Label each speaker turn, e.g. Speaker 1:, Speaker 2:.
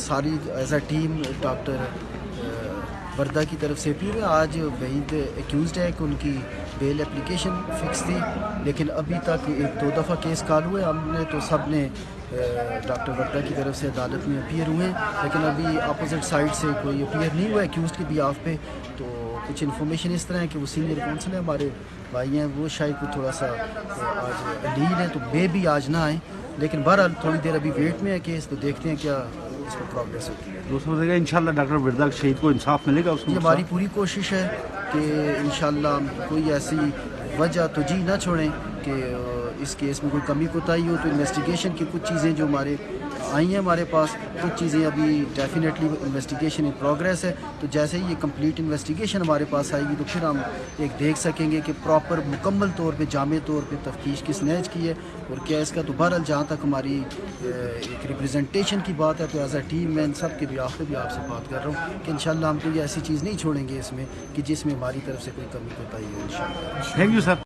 Speaker 1: ساری as a team doctor Warda کی طرف سے اپیل ہے. آج وحید ایکیوزڈ ہے کہ ان کی بیل اپلیکیشن فکس تھی, لیکن ابھی تک 1-2 دفعہ کیس کال ہوئے. ہم نے تو سب نے ڈاکٹر وردہ کی طرف سے عدالت میں اپیئر ہوئے ہیں, لیکن ابھی اپوزٹ سائڈ سے کوئی اپیئر نہیں ہوا ایکیوزڈ کے بیہاف پہ. تو کچھ انفارمیشن اس طرح ہے کہ وہ سینئر کونسل ہیں ہمارے بھائی ہیں, وہ شاید کو تھوڑا سا آج لیڈ ہے, تو مے بھی آج نہ آئیں. لیکن بہرحال تھوڑی دیر ابھی ویٹ میں ہے کیس, تو دیکھتے ہیں کیا اس میں پروگریس ہوتی ہے.
Speaker 2: دوستوں دیکھا انشاءاللہ ڈاکٹر وردہ شہید کو انصاف ملے گا. اس
Speaker 1: یہ ہماری پوری کوشش ہے کہ انشاءاللہ کوئی ایسی وجہ توجیہ نہ چھوڑیں کہ اس کیس میں کوئی کمی کوتاہی ہو. تو انویسٹیگیشن کی کچھ چیزیں جو ہمارے آئی ہیں ہمارے پاس, کچھ چیزیں ابھی ڈیفینیٹلی انویسٹیگیشن ان پروگریس ہے. تو جیسے ہی یہ کمپلیٹ انویسٹیگیشن ہمارے پاس آئے گی تو پھر ہم ایک دیکھ سکیں گے کہ پراپر مکمل طور پہ جامع طور پہ تفتیش کس نے کی ہے اور کیا اس کا. تو بہرحال جہاں تک ہماری ایک ریپرزنٹیشن کی بات ہے, تو ایز اے ٹیم میں ان سب کے بیہاف پہ بھی آپ سے بات کر رہا ہوں کہ انشاءاللہ ہم کوئی ایسی چیز نہیں چھوڑیں گے اس میں کہ جس میں ہماری طرف سے کوئی کمی کوتاہی ہو. انشاءاللہ.
Speaker 2: Thank you sir.